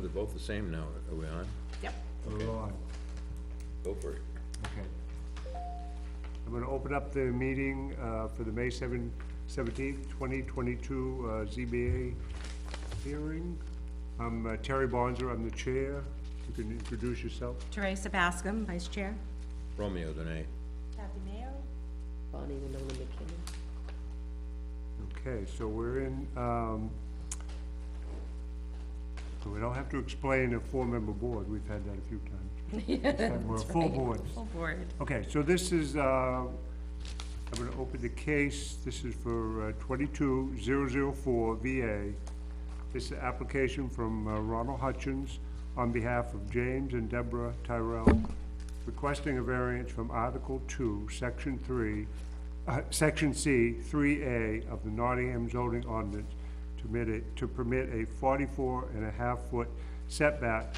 they're both the same now, are we on? Yep. We're on. Go for it. Okay. I'm gonna open up the meeting, for the May 17th, 2022, ZBA hearing. I'm Terry Bonzer, I'm the chair. You can introduce yourself. Teresa Bascom, Vice Chair. Romeo Dene. Kathy Mayo. Bonnie Winona McKinnon. Okay, so we're in, so we don't have to explain a four-member board, we've had that a few times. This time we're a full board. Full board. Okay, so this is, I'm gonna open the case, this is for 22004 VA. This is an application from Ronald Hutchins on behalf of James and Deborah Tyrell, requesting a variance from Article 2, Section 3, Section C, 3A of the Nottingham zoning ordinance to permit a 44.5-foot setback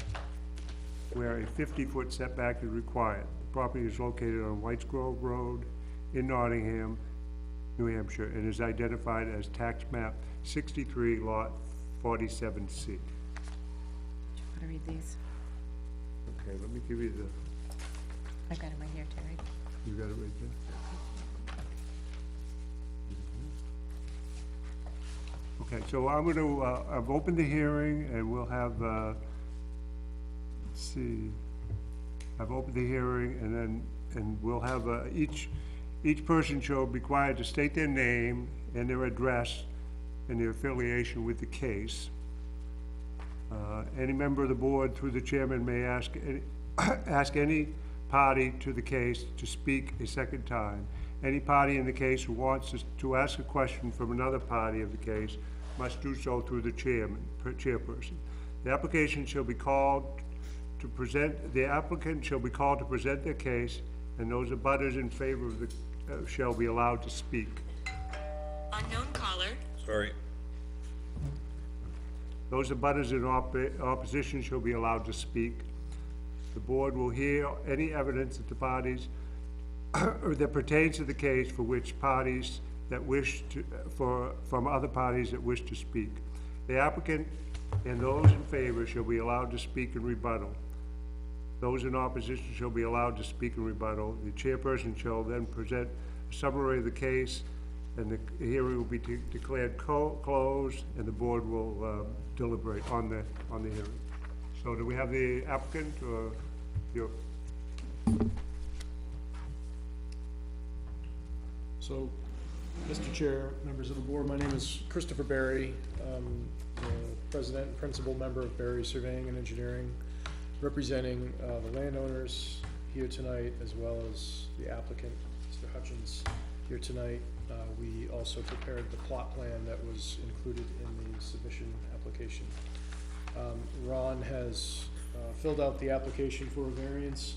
where a 50-foot setback is required. The property is located on Whites Grove Road in Nottingham, New Hampshire, and is identified as tax map 63, lot 47C. Want to read these? Okay, let me give you the, I got it right here, Terry. you got it right there? Okay, so I'm gonna, I've opened the hearing and we'll have, let's see, I've opened the hearing and we'll have, each person shall be required to state their name and their address and their affiliation with the case. Any member of the board, through the chairman, may ask any party to the case to speak a second time. Any party in the case who wants to ask a question from another party of the case must do so through the chairperson. The applicant shall be called to present their case, and those abutters in favor of the, shall be allowed to speak. Unknown caller. Sorry. Those abutters in opposition shall be allowed to speak. The board will hear any evidence that the parties, or that pertains to the case for which parties that wish to, from other parties that wish to speak. The applicant and those in favor shall be allowed to speak in rebuttal. Those in opposition shall be allowed to speak in rebuttal. The chairperson shall then present a summary of the case, and the hearing will be declared closed, and the board will deliberate on the hearing. So do we have the applicant or your? So, Mr. Chair, members of the board, my name is Christopher Berry. I'm the president and principal member of Berry Surveying and Engineering, representing the landowners here tonight, as well as the applicant, Mr. Hutchins, here tonight. We also prepared the plot plan that was included in the submission application. Ron has filled out the application for a variance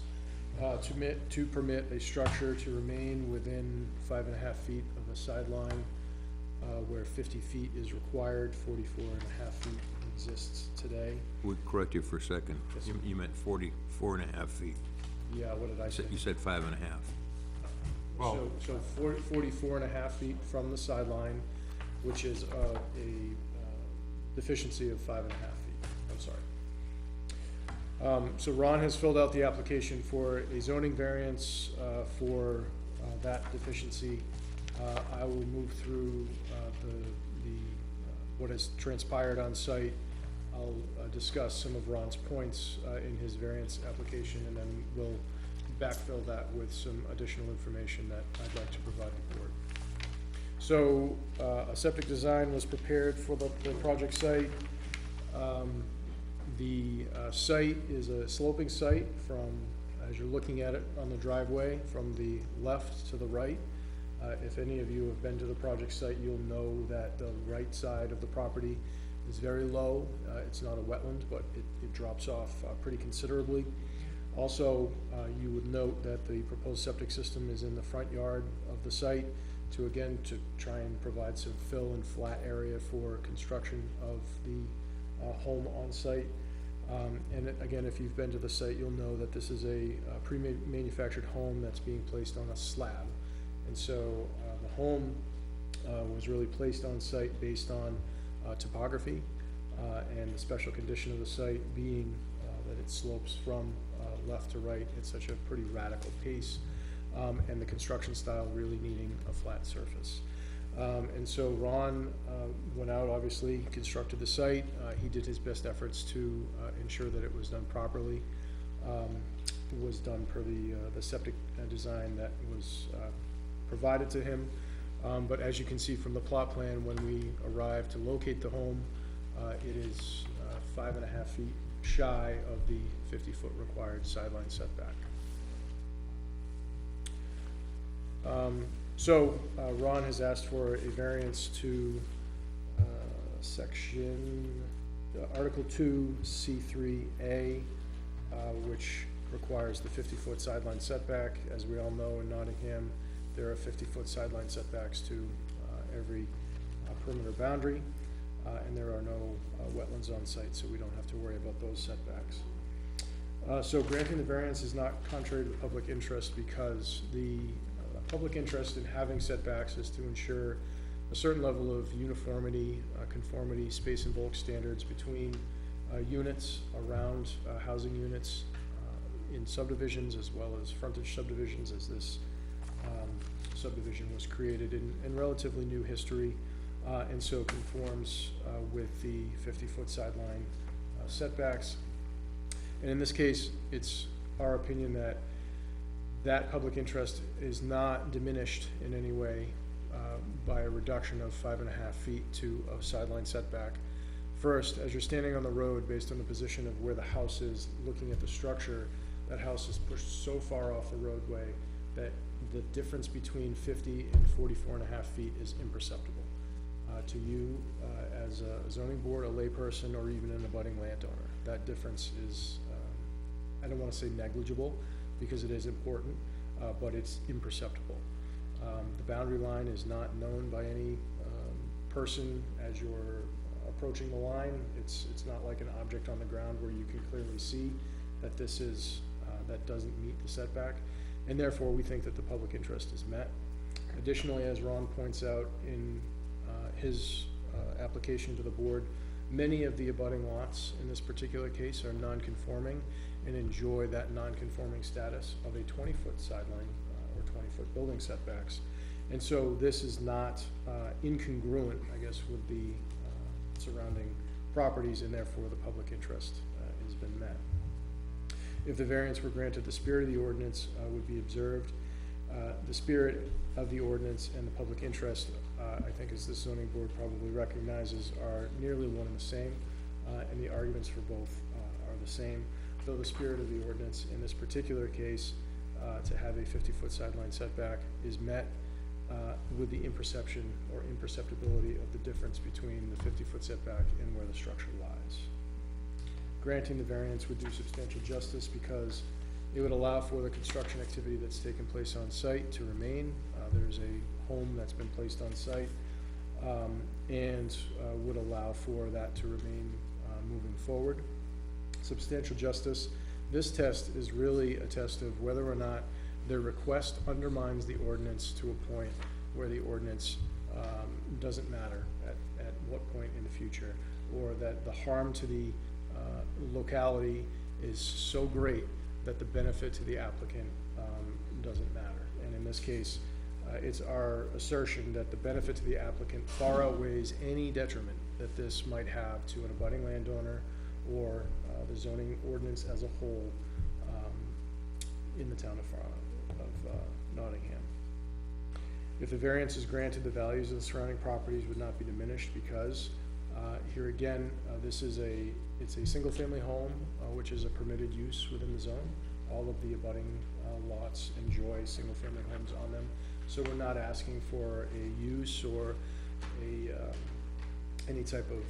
to permit a structure to remain within 5.5 feet of a sideline, where 50 feet is required. 44.5 feet exists today. We'll correct you for a second. Yes, You meant 44.5 feet. Yeah, what did I say? You said 5.5. Well- So 44.5 feet from the sideline, which is a deficiency of 5.5 feet. I'm sorry. So Ron has filled out the application for a zoning variance for that deficiency. I will move through what has transpired on site. I'll discuss some of Ron's points in his variance application, and then we'll backfill that with some additional information that I'd like to provide the board. So a septic design was prepared for the project site. The site is a sloping site from, as you're looking at it on the driveway, from the left to the right. If any of you have been to the project site, you'll know that the right side of the property is very low. It's not a wetland, but it drops off pretty considerably. Also, you would note that the proposed septic system is in the front yard of the site to try and provide some fill and flat area for construction of the home on site. And again, if you've been to the site, you'll know that this is a pre-manufactured home that's being placed on a slab. And so the home was really placed on site based on topography. and the special condition of the site being that it slopes from left to right at such a pretty radical pace, and the construction style really needing a flat surface. And so Ron went out, obviously, constructed the site. He did his best efforts to ensure that it was done properly. It was done per the septic design that was provided to him. But as you can see from the plot plan, when we arrived to locate the home, it is 5.5 feet shy of the 50-foot required sideline setback. So Ron has asked for a variance to section, Article 2, C3A, which requires the 50-foot sideline setback. As we all know, in Nottingham, there are 50-foot sideline setbacks to every perimeter boundary, and there are no wetlands on site, so we don't have to worry about those setbacks. So granting the variance is not contrary to the public interest, because the public interest in having setbacks is to ensure a certain level of uniformity, conformity, space and bulk standards between units around housing units in subdivisions, as well as frontage subdivisions, as this subdivision was created in relatively new history, and so conforms with the 50-foot sideline setbacks. And in this case, it's our opinion that that public interest is not diminished in any way by a reduction of 5.5 feet to a sideline setback. First, as you're standing on the road, based on the position of where the house is, looking at the structure, that house is pushed so far off the roadway that the difference between 50 and 44.5 feet is imperceptible to you as a zoning board, a layperson, or even an abutting landowner. That difference is, I don't want to say negligible, because it is important, but it's imperceptible. The boundary line is not known by any person as you're approaching the line. It's not like an object on the ground where you can clearly see that this is, that doesn't meet the setback, and therefore we think that the public interest is met. Additionally, as Ron points out in his application to the board, many of the abutting lots in this particular case are non-conforming and enjoy that non-conforming status of a 20-foot sideline or 20-foot building setbacks. And so this is not incongruent, I guess, with the surrounding properties, and therefore the public interest has been met. If the variance were granted, the spirit of the ordinance would be observed. The spirit of the ordinance and the public interest, I think, as the zoning board probably recognizes, are nearly one and the same, and the arguments for both are the same, though the spirit of the ordinance in this particular case, to have a 50-foot sideline setback, is met with the imperception or imperceptibility of the difference between the 50-foot setback and where the structure lies. Granting the variance would do substantial justice, because it would allow for the construction activity that's taken place on site to remain. There's a home that's been placed on site, and would allow for that to remain moving forward. Substantial justice. This test is really a test of whether or not their request undermines the ordinance to a point where the ordinance doesn't matter at what point in the future, or that the harm to the locality is so great that the benefit to the applicant doesn't matter. And in this case, it's our assertion that the benefit to the applicant far outweighs any detriment that this might have to an abutting landowner or the zoning ordinance as a whole in the town of Nottingham. If the variance is granted, the values of the surrounding properties would not be diminished, because here again, this is it's a single-family home, which is a permitted use within the zone. All of the abutting lots enjoy single-family homes on them, so we're not asking for a use or any type of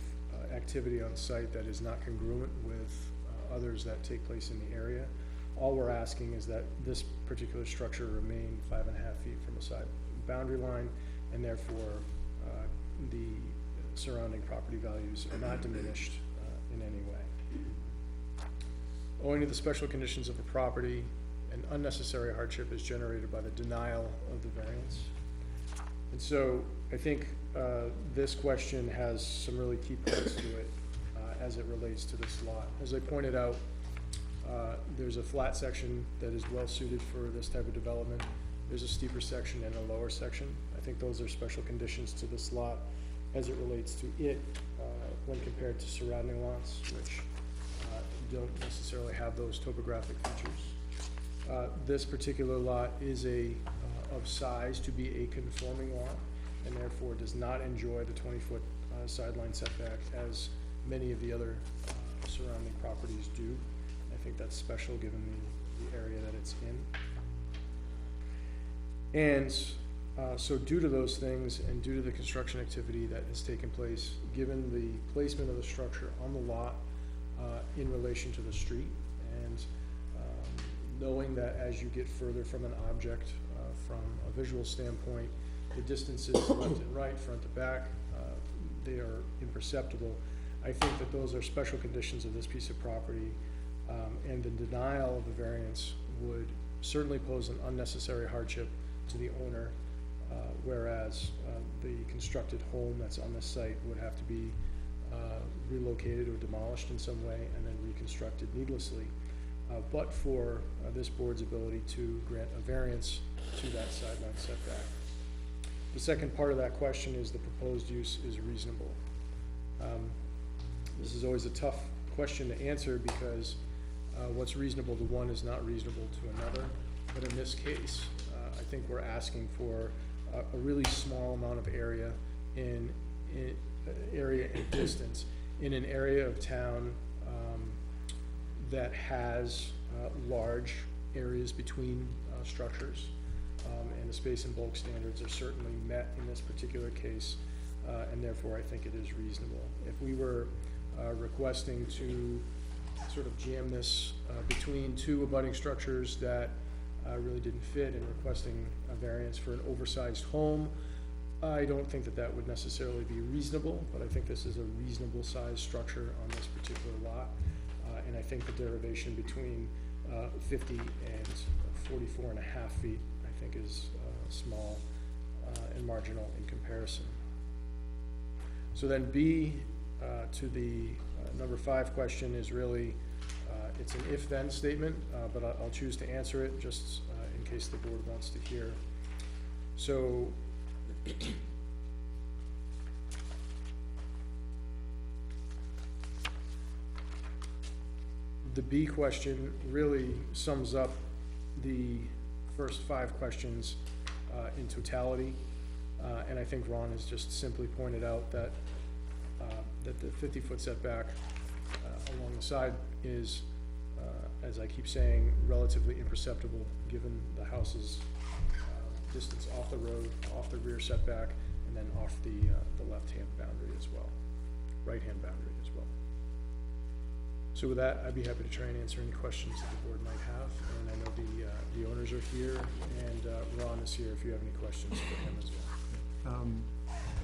activity on site that is not congruent with others that take place in the area. All we're asking is that this particular structure remain 5.5 feet from the side boundary line, and therefore the surrounding property values are not diminished in any way. Owing to the special conditions of the property, an unnecessary hardship is generated by the denial of the variance. And so I think this question has some really key points to it. as it relates to this lot. As I pointed out, there's a flat section that is well suited for this type of development. There's a steeper section and a lower section. I think those are special conditions to this lot as it relates to it, when compared to surrounding lots, which don't necessarily have those topographic features. This particular lot is of size to be a conforming lot, and therefore does not enjoy the 20-foot sideline setback as many of the other surrounding properties do. I think that's special given the area that it's in. And so due to those things and due to the construction activity that has taken place, given the placement of the structure on the lot in relation to the street, and knowing that as you get further from an object from a visual standpoint, the distances left and right, front to back, they are imperceptible. I think that those are special conditions of this piece of property, and the denial of the variance would certainly pose an unnecessary hardship to the owner, whereas the constructed home that's on this site would have to be relocated or demolished in some way and then reconstructed needlessly, but for this board's ability to grant a variance to that sideline setback. The second part of that question is the proposed use is reasonable. This is always a tough question to answer because what's reasonable to one is not reasonable to another. But in this case, I think we're asking for a really small amount of area in area and distance in an area of town that has large areas between structures. And the space and bulk standards are certainly met in this particular case, and therefore I think it is reasonable. If we were requesting to sort of jam this between two abutting structures that really didn't fit and requesting a variance for an oversized home, I don't think that that would necessarily be reasonable, but I think this is a reasonable sized structure on this particular lot. And I think the derivation between 50 and 44 and a half feet I think is small and marginal in comparison. So then B, to the number 5 question is really, it's an if-then statement, but I'll choose to answer it just in case the board wants to hear. So the B question really sums up the first 5 questions in totality, and I think Ron has just simply pointed out that that the 50-foot setback along the side is, as I keep saying, relatively imperceptible given the house's distance off the road, off the rear setback, and then off the left-hand boundary as well, right-hand boundary as well. So with that, I'd be happy to try and answer any questions that the board might have, and I know the owners are here, and Ron is here if you have any questions for him as well.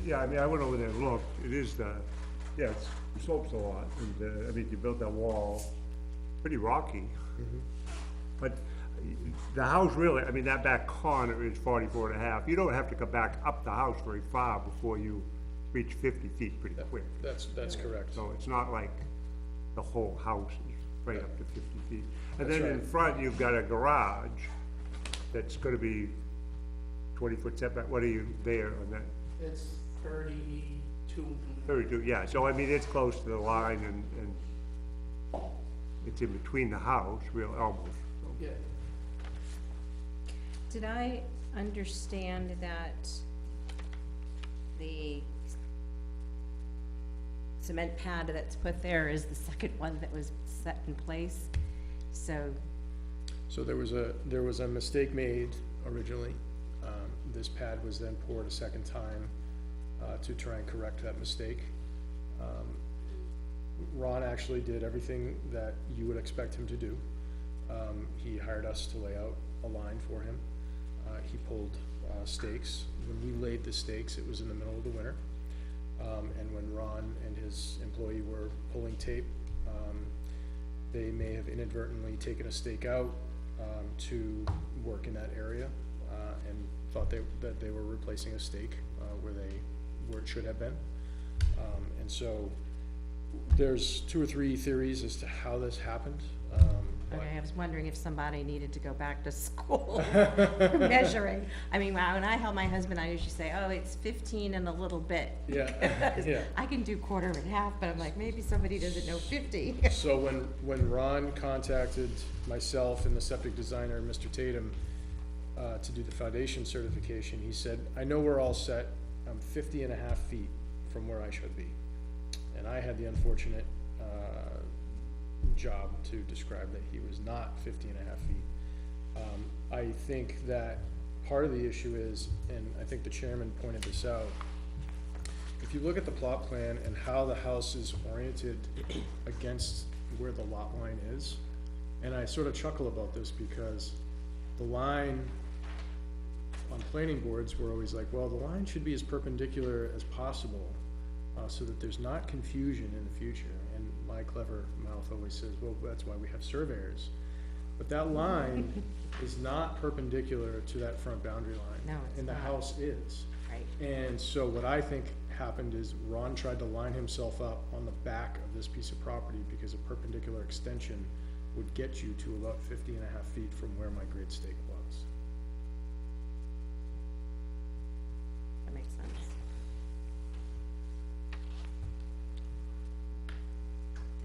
Yeah, I mean, I went over there and looked. It is yeah, it slopes a lot, and I mean, you built that wall, pretty rocky. But the house really, I mean, that back corner is 44 and a half. You don't have to come back up the house very far before you reach 50 feet pretty quick. That's correct. So it's not like the whole house is right up to 50 feet. And That's then in right. front, you've got a garage that's gonna be 20-foot setback. What are you there on that? It's 32. 32, yeah, so I mean, it's close to the line and it's in between the house, real, almost. Yeah. Did I understand that the cement pad that's put there is the second one that was set in place? So, So there was a mistake made originally. This pad was then poured a second time to try and correct that mistake. Ron actually did everything that you would expect him to do. He hired us to lay out a line for him. He pulled stakes. When we laid the stakes, it was in the middle of the winter. And when Ron and his employee were pulling tape, they may have inadvertently taken a stake out to work in that area, and thought that they were replacing a stake where it should have been. And so There's 2 or 3 theories as to how this happened. But Okay, I was wondering if somebody needed to go back to school measuring. I mean, when I held my husband, I usually say, oh, it's 15 and a little bit. Yeah, yeah. I can do quarter and half, but I'm like, maybe somebody doesn't know 50. So when Ron contacted myself and the septic designer, Mr. Tatum, to do the foundation certification, he said, I know we're all set, I'm 50.5 feet from where I should be. And I had the unfortunate, job to describe that he was not 50.5 feet. I think that part of the issue is, and I think the chairman pointed this out, if you look at the plot plan and how the house is oriented against where the lot line is, and I sort of chuckle about this because the line on planning boards, we're always like, well, the line should be as perpendicular as possible, so that there's not confusion in the future. And my clever mouth always says, well, that's why we have surveyors. But that line is not perpendicular to that front boundary line. No, it's and the not. house is. Right. And so what I think happened is Ron tried to line himself up on the back of this piece of property because a perpendicular extension would get you to about 50.5 feet from where my grade stake was. That makes sense.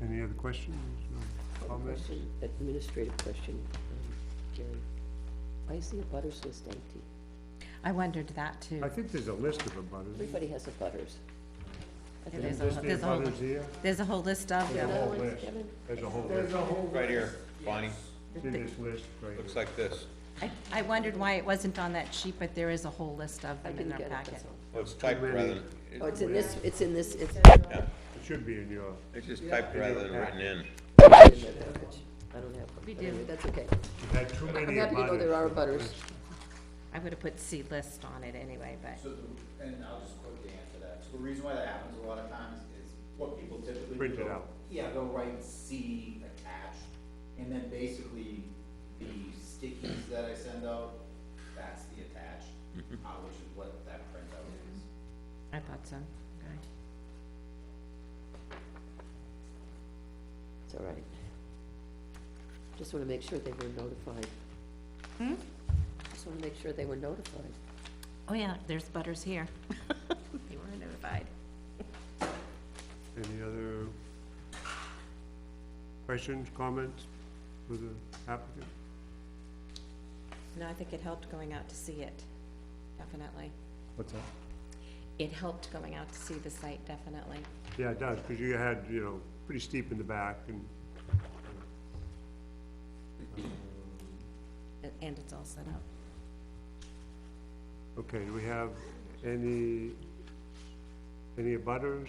Any other questions or comments? Question, administrative question, Karen. Why is the abutters list empty? I wondered that too. I think there's a list of abutters. Everybody has abutters. I It think is that's- a- there's a whole- Abutters here? There's a whole list of There's a them. whole one, list. Kevin? There's a whole list. Right here, Bonnie, See this list right looks here. like this. I wondered why it wasn't on that sheet, but there is a whole list of I them in didn't our get it, packet. that's all. Well, it's typed rather than, Oh, it's in this, it's, yeah, It should be in your, it's just typed rather than written in. in the package. I don't have one. We But do. anyway, that's okay. you had too many I'm happy to know there are abutters. abutters. I would have put C list on it anyway, but, So, and I'll just quickly answer that. So the reason why that happens a lot of times is what people typically do. Print it they'll- out. Yeah, they'll write C attached, and then basically the stickies that I send out, that's the attached, which is what that printout is. I thought so. Okay. It's all right. Just wanna make sure they were notified. Just wanna make sure they were notified. Oh, yeah, there's butters here. They were notified. Any other questions, comments for the applicant? No, I think it helped going out to see it, definitely. What's that? It helped going out to see the site, definitely. Yeah, it does, because you had, pretty steep in the back and, And it's all set up. okay, do we have any abutters?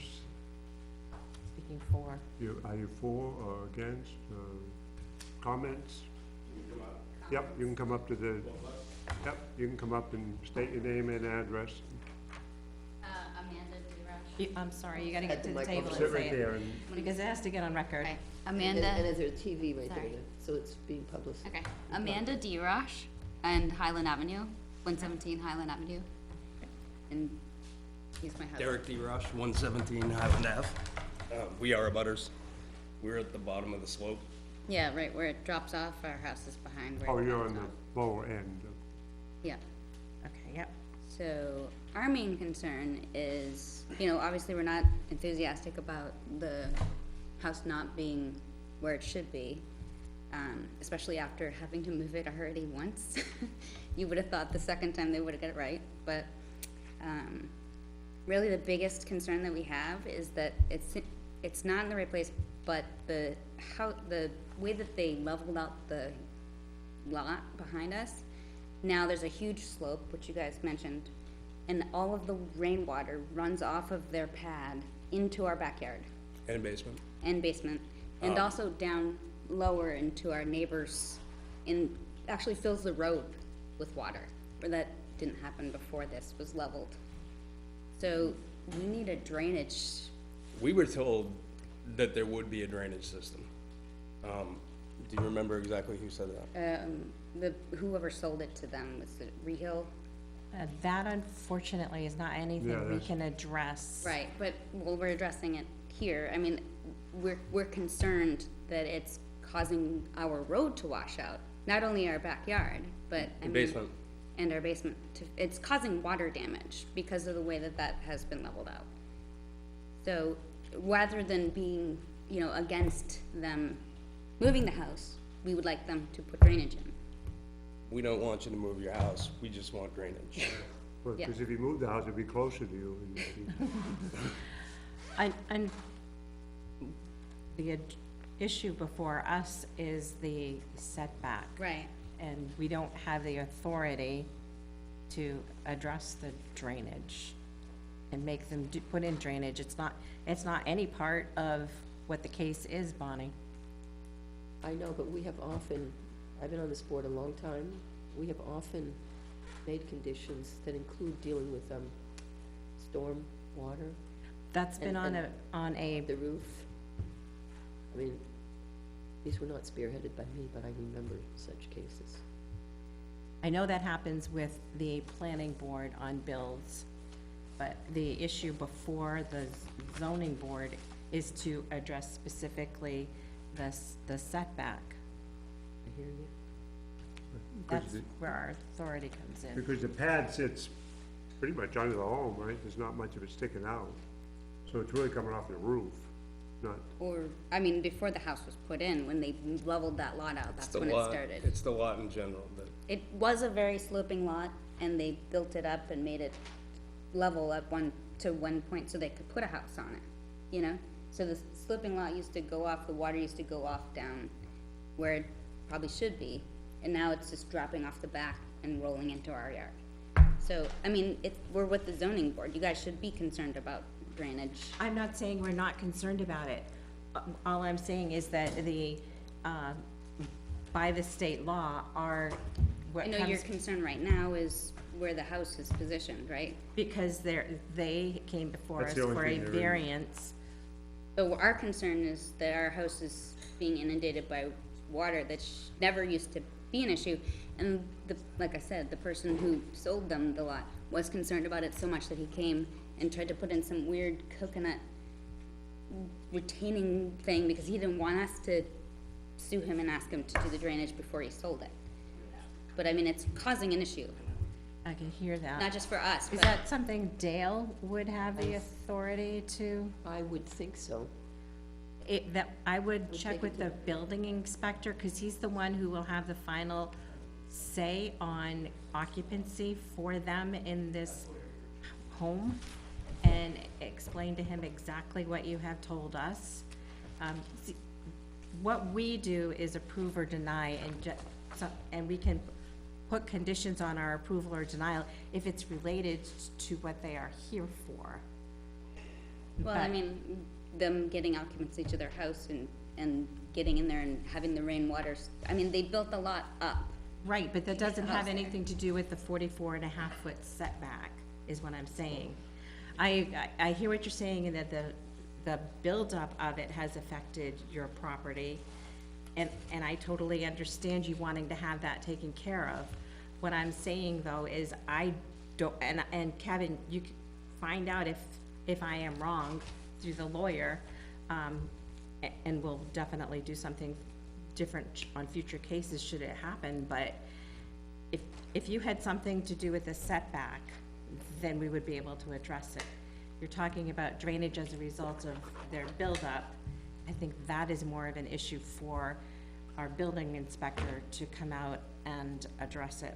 Speaking for, Are you for or against, comments? Yep, you can come up to the, yep, you can come up and state your name and address. Amanda DeRush. I'm sorry, you gotta get At to the the table microphone. and Sit say right there it, and, because it has to get on record. Okay, And Amanda, there's a TV right there, Sorry. so it's being published. okay, Amanda DeRush and Highland Avenue, 117 Highland Avenue. And he's my husband. Derek D. Rush, 117 Highland Ave. We are abutters. We're at the bottom of the slope. Yeah, right where it drops off, our house is behind where oh, it you're drops on off. the lower end. Yeah, Okay, yep. so our main concern is, obviously we're not enthusiastic about the house not being where it should be, especially after having to move it already once. You would have thought the second time they would have got it right, but, really the biggest concern that we have is that it's not in the right place, but the way that they leveled out the lot behind us, now there's a huge slope, which you guys mentioned, and all of the rainwater runs off of their pad into our backyard And basement. and basement, and also down lower into our neighbors, and actually fills the road with water, where that didn't happen before this was leveled. So we need a drainage. We were told that there would be a drainage system. Do you remember exactly who said that? Whoever sold it to them, was it Rehill? That unfortunately is not Yeah, anything we that's- can address. Right, but, well, we're addressing it here. I mean, we're concerned that it's causing our road to wash out, not only our backyard, but I mean. Basement. And our basement, it's causing water damage because of the way that that has been leveled out. So, rather than being, you know, against them moving the house, we would like them to put drainage in. We don't want you to move your house, we just want drainage. Well, Yeah. because if you moved the house, it'd be closer to you. and you'd be- And the issue before us is the setback. Right. And we don't have the authority to address the drainage and make them put in drainage. It's not any part of what the case is, Bonnie. I know, but we have often, I've been on this board a long time, we have often made conditions that include dealing with, storm water, That's been on the roof. I mean, these were not spearheaded by me, but I remember such cases. I know that happens with the planning board on builds, but the issue before the zoning board is to address specifically the setback. I hear you. That's where our authority comes in. Because the pad sits pretty much under the home, right? There's not much of it sticking out. So it's really coming off the roof, not, Or, I mean, before the house was put in, when they leveled that lot out, It's that's the when it lot- started. It's the lot in general, that, It was a very sloping lot, and they built it up and made it level at one point so they could put a house on it, you know? So the sloping lot used to go off, the water used to go off down where it probably should be, and now it's just dropping off the back and rolling into our yard. So, I mean, we're with the zoning board, you guys should be concerned about drainage. I'm not saying we're not concerned about it. All I'm saying is that by the state law, what I know your comes, concern right now is where the house is positioned, right? because they came before That's us the only for a thing they're in. variance. But our concern is that our house is being inundated by water that never used to be an issue. And like I said, the person who sold them the lot was concerned about it so much that he came and tried to put in some weird coconut retaining thing because he didn't want us to sue him and ask him to do the drainage before he sold it. But I mean, it's causing an issue, I can hear that. not just for us, Is but that something Dale would have the authority to? I would think so. I would take check it with the building inspector, cause he's the one who will have the final say on occupancy for them in this home, and explain to him exactly what you have told us. See, what we do is approve or deny, and we can put conditions on our approval or denial if it's related to what they are here for. well, I But- mean, them getting occupancy to their house and getting in there and having the rainwater, I mean, they built the lot up. Right, but that the doesn't house have there. anything to do with the 44.5 foot setback, is what I'm saying. I hear what you're saying, and that the buildup of it has affected your property, and I totally understand you wanting to have that taken care of. What I'm saying, though, is I don't, and Kevin, you can find out if I am wrong through the lawyer, and we'll definitely do something different on future cases should it happen, but if you had something to do with the setback, then we would be able to address it. You're talking about drainage as a result of their buildup. I think that is more of an issue for our building inspector to come out and address it.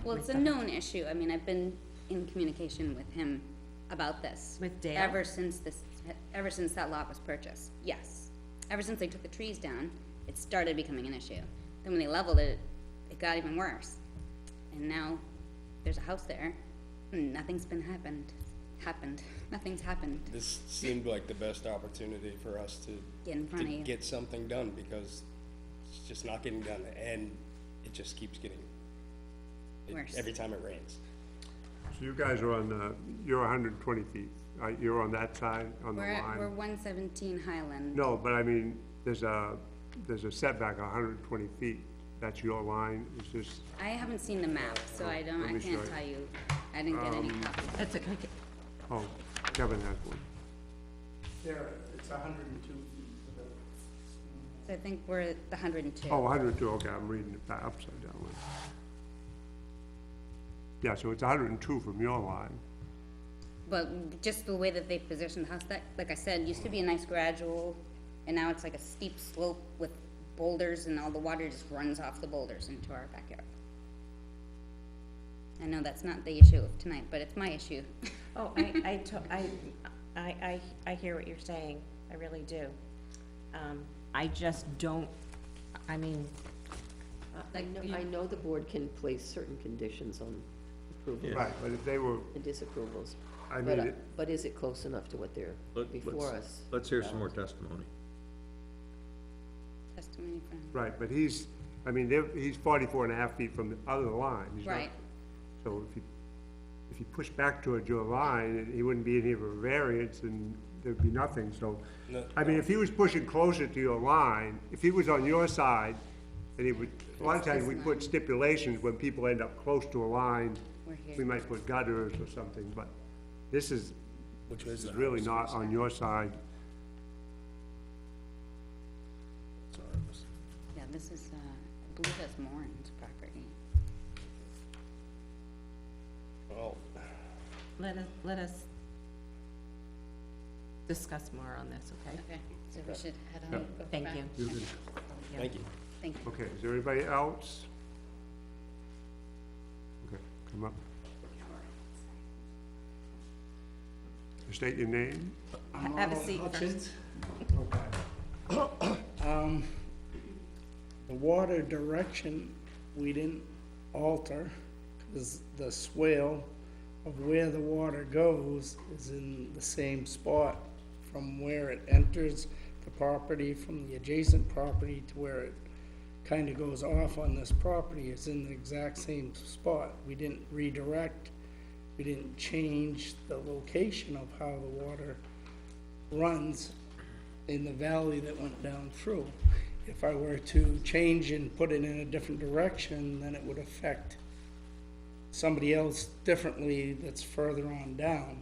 Well, it's a known issue. I mean, I've been in communication with him about this. With Dale? Ever since that lot was purchased, yes. Ever since they took the trees down, it started becoming an issue. Then when they leveled it, it got even worse. And now, there's a house there, and nothing's nothing's happened. this seemed like the best opportunity for us to Get in front of you. get something done, because it's just not getting done, and it just keeps getting, Worse. every time it rains. so you guys are on, you're 120 feet, right? You're on that side, on the We're line? 117 Highland. No, but I mean, there's a setback of 120 feet. That's your line, it's just, I haven't seen the map, so I Let me show can't you. tell you. I didn't get any copies. That's okay. oh, Kevin has one. There, it's hundred and 2 feet for the, So I think we're at the 102. Oh, 102, okay, I'm reading it back upside down. Yeah, so it's 102 from your line. But just the way that they positioned the house, that, like I said, used to be a nice gradual, and now it's like a steep slope with boulders, and all the water just runs off the boulders into our backyard. I know that's not the issue of tonight, but it's my issue. Oh, I hear what you're saying, I really do. I just don't, I mean, I know the board can place certain conditions on approvals Right, but if they were, and disapprovals. I But, mean, but is it close enough to what they're before us? Let's hear some more testimony. Testimony from, right, but he's, I mean, he's 44 and a half feet from the other line. He's not- right, So if you push back towards your line, he wouldn't be in here for a variance, and there'd be nothing, so. No. I mean, if he was pushing closer to your line, if he was on your side, and he would, a lot of times we put stipulations when people end up close to a line, we're here. we might put gutters or something, but this is Which was the really house. not on your side. Yeah, this is, I believe that's Moran's property. Well, let us discuss more on this, okay? Okay, so we should head on. Yeah. go Thank back. you. You can- Yeah. thank you. Thank you. Okay, is there anybody else? Okay, come up. State your name. Have a seat Hutchins. Okay. The water direction, we didn't alter, because the swale of where the water goes is in the same spot from where it enters the property, from the adjacent property to where it kind of goes off on this property. It's in the exact same spot. We didn't redirect, we didn't change the location of how the water runs in the valley that went down through. If I were to change and put it in a different direction, then it would affect somebody else differently that's further on down.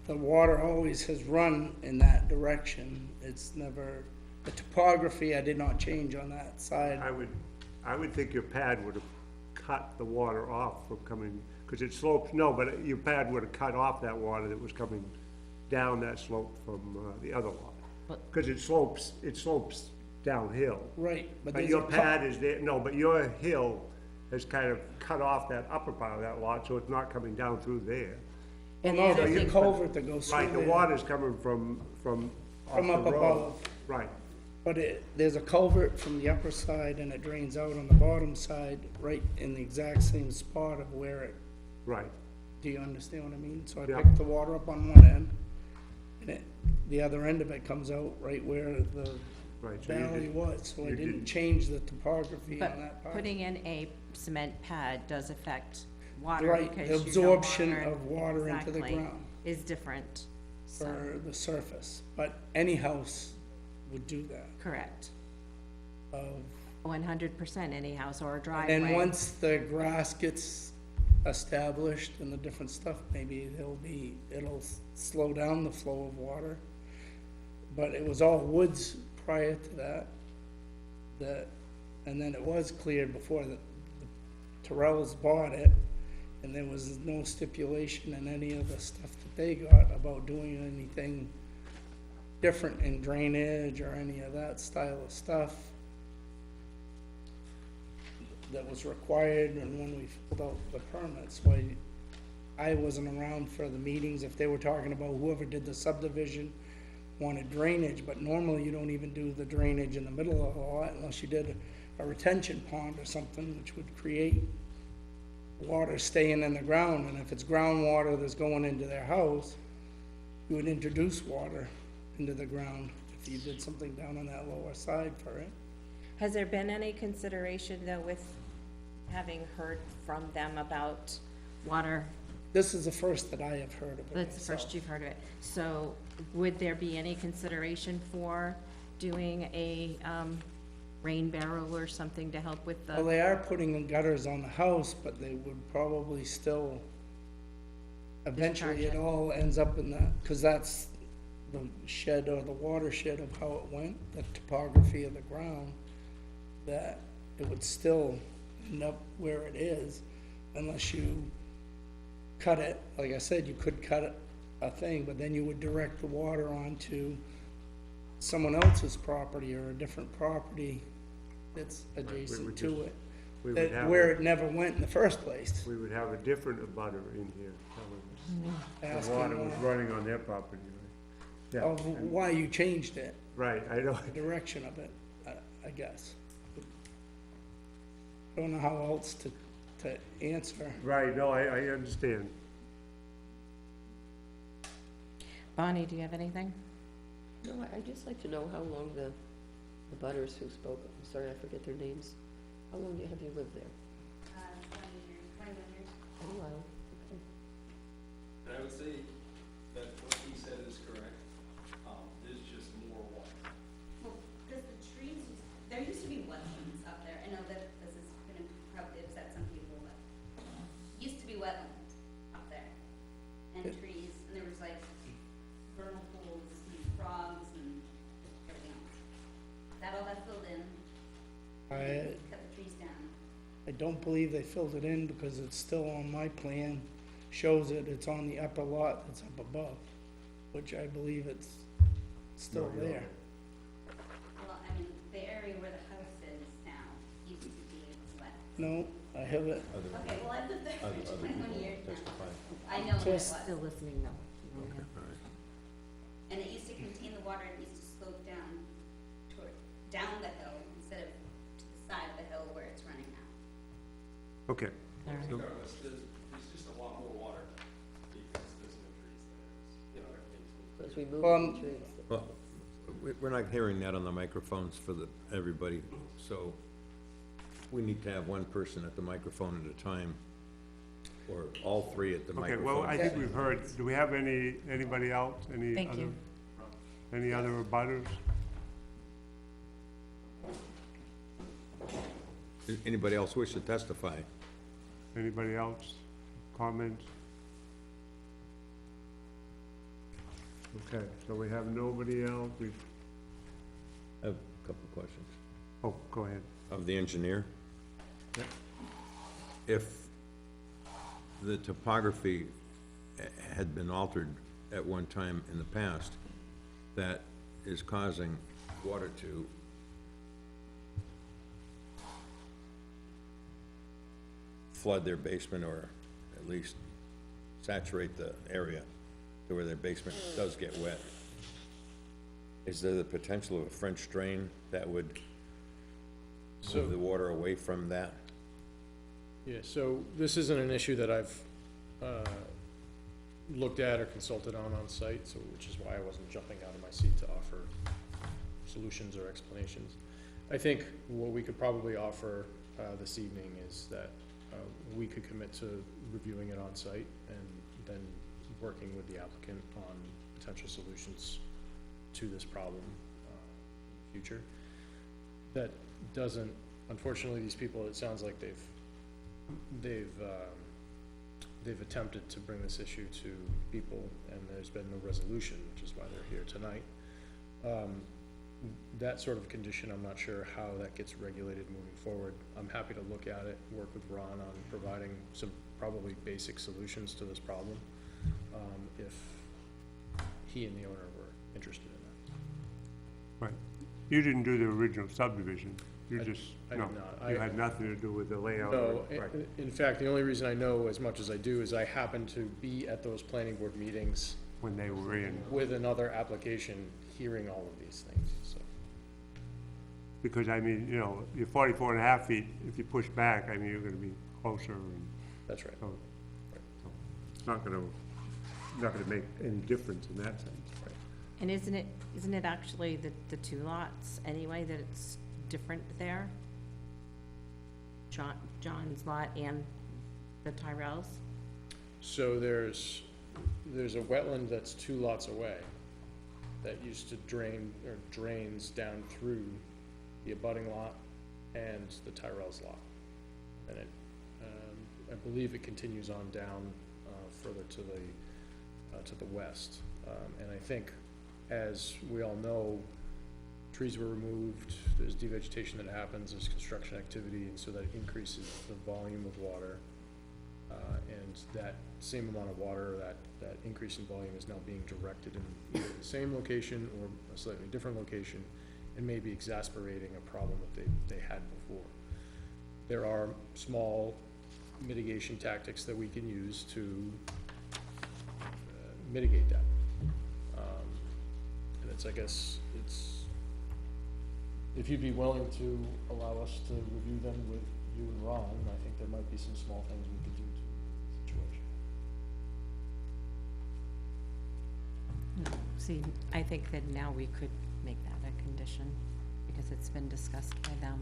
The water always has run in that direction. It's never, the topography, I did not change on that side. I would think your pad would have cut the water off from coming, because it slopes, no, but your pad would have cut off that water that was coming down that slope from, the other lot. Because it slopes downhill. Right, but But there's your a pad is there, no, but your hill has kind of cut off that upper part of that lot, so it's not coming down through there. And the no, other there's a thing- culvert that goes through Right, the there. water's coming from off From the up road. above. Right, But there's a culvert from the upper side and it drains out on the bottom side, right in the exact same spot of where it, right. do you understand what I mean? So I Yeah. picked the water up on one end, and the other end of it comes out right where the Right, so you valley did- was, so I you didn't didn't- change the topography on that But part. putting in a cement pad does affect water Right, because the you no absorption longer- of water into the exactly, ground is different, so, for the surface, but any house would do that. correct. Of 100% any house or a driveway. And once the grass gets established and the different stuff, maybe it'll slow down the flow of water. But it was all woods prior to that, and then it was cleared before the Terrells bought it. And there was no stipulation in any of the stuff that they got about doing anything different in drainage or any of that style of stuff that was required, and when we filled out the permits, I wasn't around for the meetings, if they were talking about whoever did the subdivision wanted drainage, but normally you don't even do the drainage in the middle of the lot unless you did a retention pond or something, which would create water staying in the ground, and if it's groundwater that's going into their house, you would introduce water into the ground if you did something down on that lower side for it. Has there been any consideration though with having heard from them about water? This is the first that I have heard of it That's the myself. first you've heard of it. So would there be any consideration for doing a, rain barrel or something to help with Well, the, they are putting in gutters on the house, but they would probably still, eventually Discharge it it. all ends up in that, cause that's the shed or the watershed of how it went, the topography of the ground, that it would still end up where it is unless you cut it, like I said, you could cut it a thing, but then you would direct the water onto someone else's property or a different property that's adjacent would to just- it. We would That, have, where it never went in the first place. we would have a different abutter in here telling us the Asking water was why- running on their property, right? Yeah, Of why you changed it, right, I know, the direction of it, I guess. Don't know how else to answer. right, no, I understand. Bonnie, do you have anything? No, I'd just like to know how long the butters who spoke, I'm sorry, I forget their names. How long have you lived there? 21 years. A while, okay. And I would say that what he said is correct. There's just more water. Well, because the trees, there used to be wetlands up there. I know that this is gonna probably upset some people, but used to be wetlands up there. And trees, and there was like vernal pools and frogs and everything else. That all got filled in, cut the trees down. I don't believe they filled it in because it's still on my plan, shows it, it's on the upper lot that's up above, which I believe it's still No, you're there. Well, I mean, the area where the house is now used to be wet. No, I have it, Okay, well, I've lived there Other for people 21 years now. testify. I know what it Just- was. Still listening though. Okay. And it used to contain the water, it used to slope down down the hill instead of to the side of the hill where it's running now. Okay, All right. Regardless, there's just a lot more water because there's no trees there. You know, everything's. As we move Well, the trees. Well, we're not hearing that on the microphones for everybody, so we need to have one person at the microphone at a time, or all three at the okay, microphone. well, I think we've heard, do we have anybody else, any Thank other? you. Any other abutters? Anybody else wish to testify? Anybody else? Comments? Okay, so we have nobody else, I have a couple of questions. oh, go ahead. Of the engineer? If the topography had been altered at one time in the past, that is causing water to flood their basement, or at least saturate the area to where their basement does get wet. Is there the potential of a French drain that would move the water away from that? Yeah, so this isn't an issue that I've looked at or consulted on site, so, which is why I wasn't jumping out of my seat to offer solutions or explanations. I think what we could probably offer this evening is that we could commit to reviewing it on site and then working with the applicant on potential solutions to this problem in the future. That doesn't, unfortunately, these people, it sounds like they've attempted to bring this issue to people, and there's been no resolution, which is why they're here tonight. That sort of condition, I'm not sure how that gets regulated moving forward. I'm happy to look at it, work with Ron on providing some probably basic solutions to this problem, if he and the owner were interested in that. Right. You didn't do the original subdivision, you I- just, I no, did not. you I- had nothing to do with the layout. No, Right. in fact, the only reason I know as much as I do is I happened to be at those planning board meetings When they were in, with another application, hearing all of these things, so. because I mean, you know, you're 44 and a half feet, if you push back, I mean, you're gonna be closer, and That's right. so, it's not gonna make any difference in that sense. And isn't it actually the two lots anyway, that it's different there? John's lot and the Tyrells? So there's a wetland that's 2 lots away that used to drain, or drains down through the abutting lot and the Tyrell's lot. And it, I believe it continues on down, further to the west. And I think as we all know, trees were removed, there's devegetation that happens, there's construction activity, and so that increases the volume of water. And that same amount of water, that increase in volume is now being directed in either the same location or a slightly different location, and maybe exacerbating a problem that they had before. There are small mitigation tactics that we can use to mitigate that. And it's, I guess, if you'd be willing to allow us to review them with you and Ron, I think there might be some small things we could do to the situation. See, I think that now we could make that a condition, because it's been discussed by them.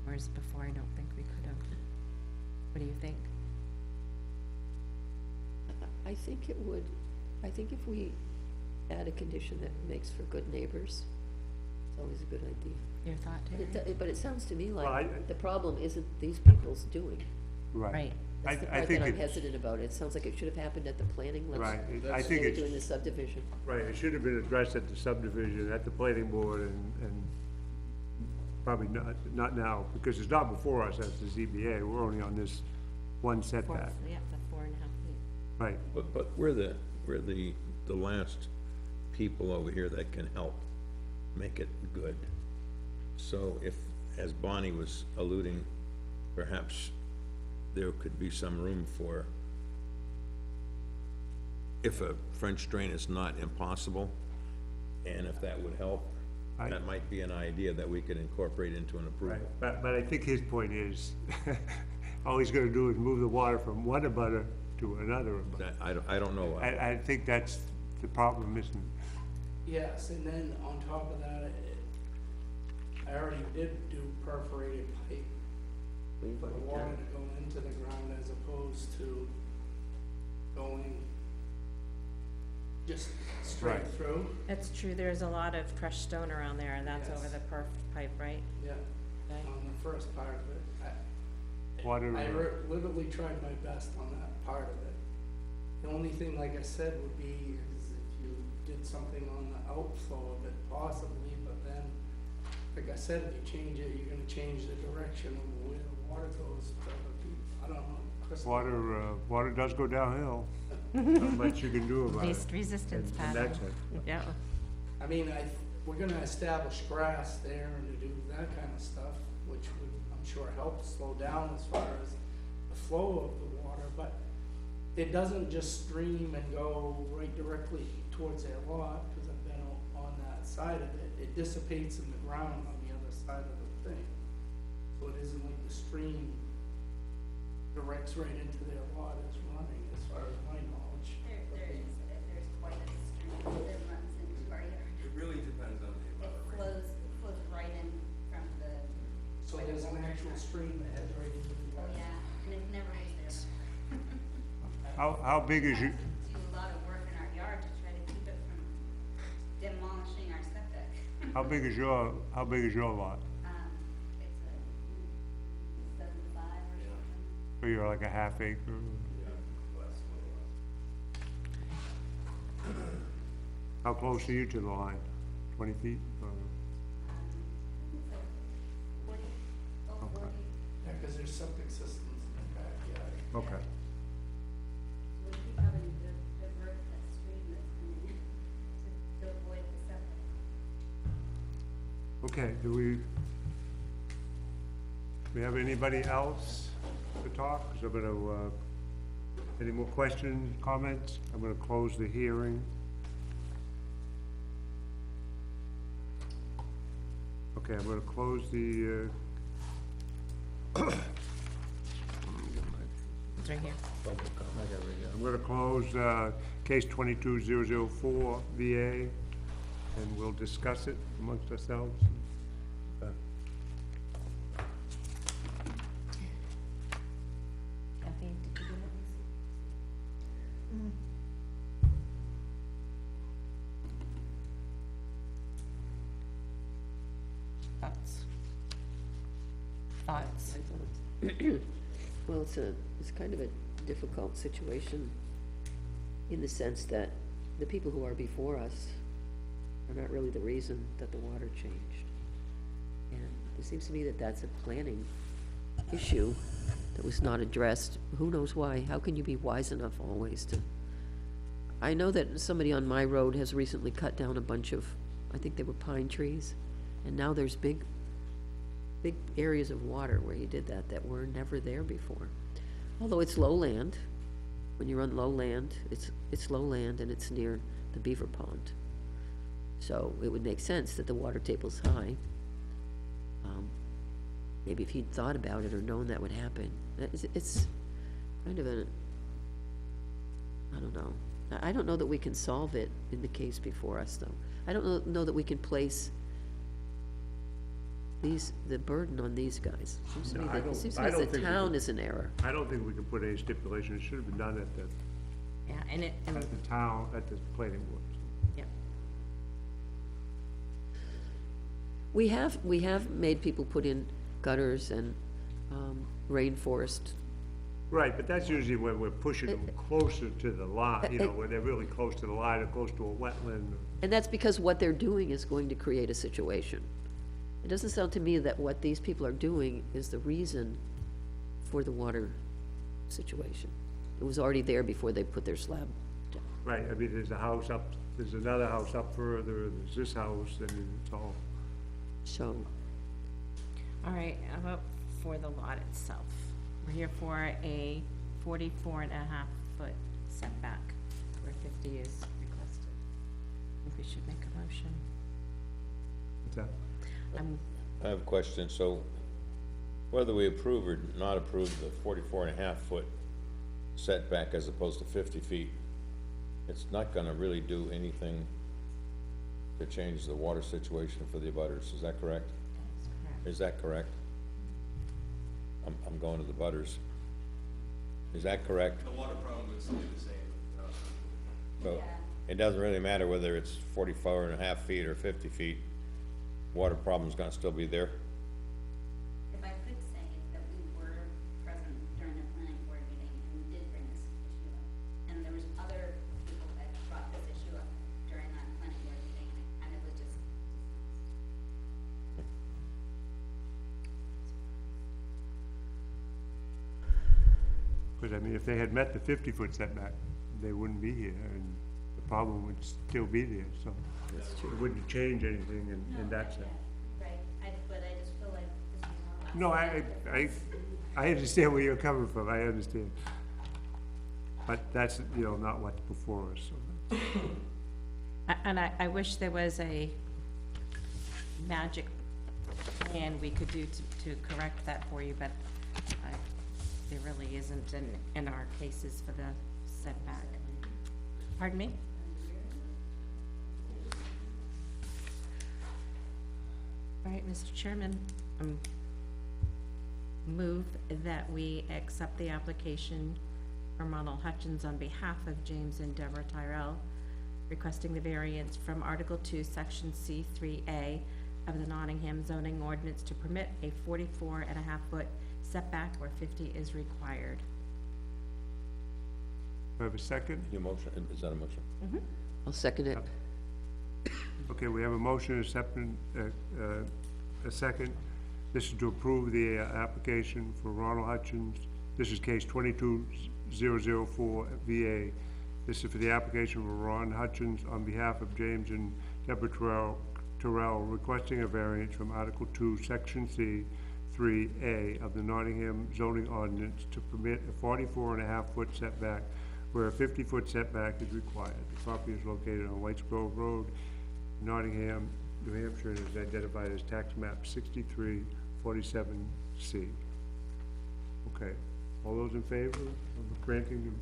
Whereas before, I don't think we could have. What do you think? I think it would, I think if we add a condition that makes for good neighbors, it's always a good idea. Your thought, But Terry? but it sounds to me Well, like the problem isn't these people's doing. Right. That's the I part think that I'm it- hesitant about. It sounds like it should have happened at the planning level. Right, I when think they were doing the it's, subdivision. right, it should have been addressed at the subdivision, at the planning board, and probably not now, because it's not before us as the ZBA, we're only on this one Four, setback. yeah, the 4.5 feet. Right, But we're the last people over here that can help make it good. So if, as Bonnie was alluding, perhaps there could be some room for, if a French drain is not impossible, and if that would help, that might be an idea that we could incorporate into an approval. right, but I think his point is, all he's gonna do is move the water from one abutter to another abutter. That, I don't know. I think that's the problem, isn't it? Yes, and then on top of that, I already did do perforated pipe for the water to go into the ground as opposed to going just straight Right. through. That's true, there's a lot of crushed stone around there, and that's over Yes. the perf pipe, right? Yeah, Okay. on the first part of it. Water, I literally tried my best on that part of it. The only thing, like I said, would be is if you did something on the outflow of it possibly, but then, like I said, if you change it, you're gonna change the direction of where the water goes to other people. I don't know, Chris. water does go downhill, not much you can do about it. Least resistance And pattern. that's it. Yeah. I mean, we're gonna establish grass there and to do that kind of stuff, which would, I'm sure, help slow down as far as the flow of the water, but it doesn't just stream and go right directly towards their lot, because I've been on that side of it. It dissipates in the ground on the other side of the thing. So it isn't like the stream directs right into their lot, it's running, as far as my knowledge. There's quite a stream that runs into our yard. It really depends on the It flows right in from the, So there's an actual stream that heads right into the oh yard. yeah, and it never was there. How big is your, Do a lot of work in our yard to try to keep it from demolishing our septic. how big is your lot? It's a 75 or something. So you're like a half acre? How close are you to the line? 20 feet? Or- So 40, oh, Okay. 40. Yeah, because there's septic systems in the backyard. Okay. We keep having to divert that stream that's coming in to avoid the septic. Okay, do we have anybody else to talk? 'Cause I'm gonna, any more questions, comments? I'm gonna close the hearing. Okay, I'm gonna close the, It's right here. I'm gonna close, case 22004 VA, and we'll discuss it amongst ourselves. Kathy, did you do it? Thoughts? Thoughts? Well, it's kind of a difficult situation in the sense that the people who are before us are not really the reason that the water changed. And it seems to me that that's a planning issue that was not addressed. Who knows why? How can you be wise enough always to? I know that somebody on my road has recently cut down a bunch of, I think they were pine trees, and now there's big areas of water where he did that were never there before. Although it's lowland, when you're on lowland, it's lowland and it's near the beaver pond. So it would make sense that the water table's high. Maybe if he'd thought about it or known that would happen. It's kind of a, I don't know. I don't know that we can solve it in the case before us, though. I don't know that we can place the burden on these guys. Seems to me that, it seems to me that the town is in error. I don't think we can put any stipulation, it should have been done at the, Yeah, and at the town, at the planning board. yeah. We have made people put in gutters and, rainforest. Right, but that's usually when we're pushing them closer to the line, you know, when they're really close to the line or close to a wetland. And that's because what they're doing is going to create a situation. It doesn't sound to me that what these people are doing is the reason for the water situation. It was already there before they put their slab down. Right, I mean, there's a house up, there's another house up further, there's this house, and it's all, So, All right, how about for the lot itself? We're here for a 44.5-foot setback where 50 is requested. I think we should make a motion. what's that? I have a question, so whether we approve or not approve the 44.5-foot setback as opposed to 50 feet, it's not gonna really do anything to change the water situation for the abutters, is that correct? That's correct. Is that correct? I'm going to the butters. Is that correct? The water problem would still be the same. So, it doesn't really matter whether it's 44.5 feet or 50 feet, water problem's gonna still be there? If I could say that we were present during the planning board meeting and we did bring this issue up. And there was other people that brought this issue up during that planning board meeting, and it was just, Because, I mean, if they had met the 50-foot setback, they wouldn't be here, and the problem would still be there, so. It wouldn't change anything in that sense. right, but I just feel like this was No, I understand where you're coming from, I understand. But that's, you know, not what's before us, so. And I wish there was a magic plan we could do to correct that for you, but there really isn't in our cases for the setback. Pardon me? All right, Mr. Chairman, move that we accept the application from Ronald Hutchins on behalf of James and Deborah Tyrell, requesting the variance from Article 2, Section C3A of the Nottingham zoning ordinance to permit a 44.5-foot setback where 50 is required. Do I have a second? Your motion, is that a motion? I'll second it. Okay, we have a motion, a second. This is to approve the application for Ronald Hutchins. This is case 22004 VA. This is for the application for Ron Hutchins on behalf of James and Deborah Terrell, requesting a variance from Article 2, Section C, 3A of the Nottingham zoning ordinance to permit a 44.5-foot setback where a 50-foot setback is required. The property is located on Whites Grove Road, Nottingham, New Hampshire, and is identified as tax map 6347C. Okay, all those in favor of granting them?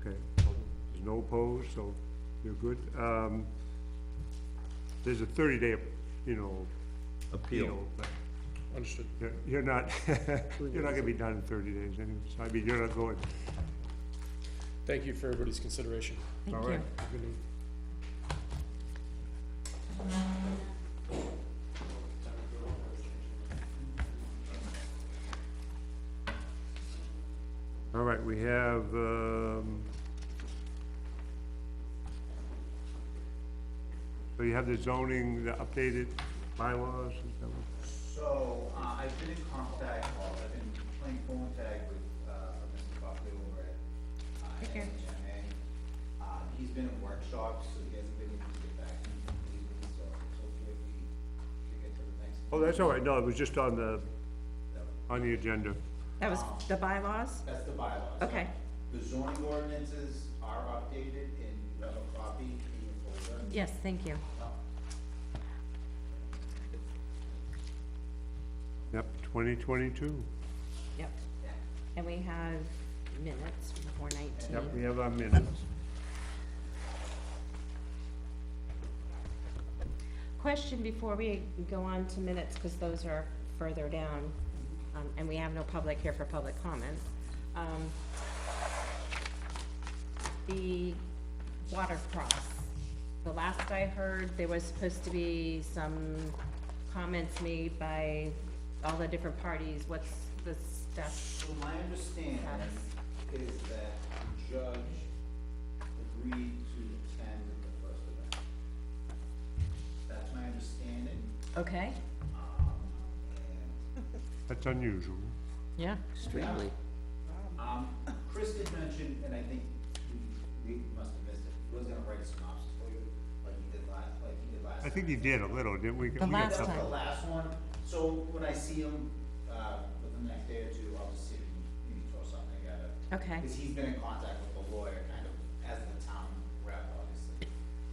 Okay, there's no opposed, so you're good. There's a 30-day, you know, appeal, but Understood. you're not, you're not gonna be done in 30 days anyway, so I mean, you're not going. Thank you for everybody's consideration. Thank All you. right. Good evening. All right, we have, So you have the zoning, the updated bylaws, is that what? So, I've been in contact, I've been playing phone tag with, Mr. Buckley over at, Okay. NHMA. He's been in workshops, so he hasn't been able to get back to me completely, so hopefully we can get to the next. Oh, that's all right, no, it was just on the agenda. That was the bylaws? That's the bylaws. Okay. The zoning ordinances are updated, and you have a copy in your folder. Yes, thank you. Yep, 2022. Yep. And we have minutes from 4:19. Yep, we have our minutes. Question before we go on to minutes, because those are further down, and we have no public here for public comments. The water cross, the last I heard, there was supposed to be some comments made by all the different parties. What's the stuff? So my understanding is that the judge agreed to attend the first event. That's my understanding, Okay, and, That's unusual. yeah. Extremely. Chris did mention, and I think we must have missed it, he was gonna write a synopsis for you, like he did last I think he did a little, didn't we? The We got last some- time. The last one, so when I see him, within the next day or two, I'll just see if he can maybe throw something together. Okay, Because he's been in contact with the lawyer, kind of, as the town rep, obviously,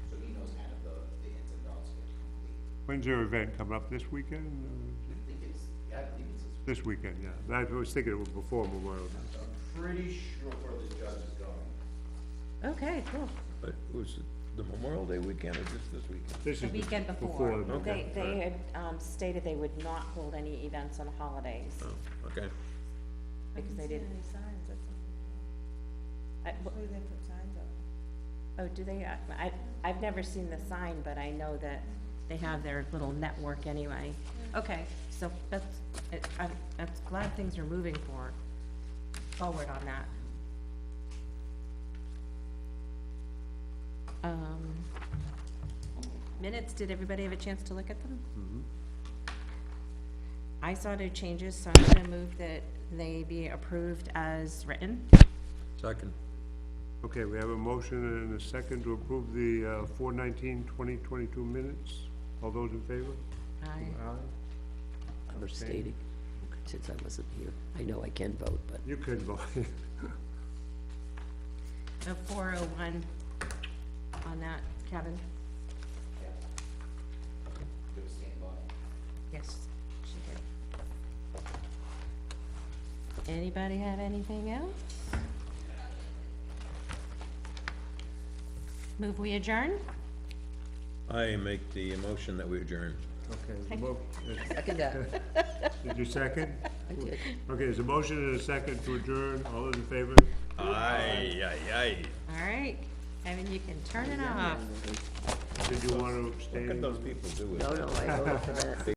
so he knows kind of the ins and outs of it complete. When's your event coming up, this weekend? I think it's, yeah, I think it's, This weekend, yeah. I was thinking it was before Memorial Day. I'm pretty sure where the judge is going. okay, cool. But was it the Memorial Day weekend or just this weekend? This The is weekend before, the- Okay. they had, stated they would not hold any events on holidays, Oh, okay. because they didn't. Any signs, that's all. Usually they put signs up. Oh, do they? I've never seen the sign, but I know that they have their little network anyway. Okay, so I'm glad things are moving forward on that. Minutes, did everybody have a chance to look at them? I saw no changes, so I'm gonna move that they be approved as written. Second. Okay, we have a motion and a second to approve the 4/19/2022 minutes. All those in favor? Aye. I'm abstaining, since I wasn't here. I know I can vote, but You could vote. The 401 on that, Kevin? It was stand by. Yes, she did. Anybody have anything else? Move we adjourn? I make the motion that we adjourn. Okay, second that. did you second? I did. Okay, there's a motion and a second to adjourn. All those in favor? Aye, aye, aye. All right, Kevin, you can turn it off. Did you want to abstain? What can those people do with No, it? no, I voted for that.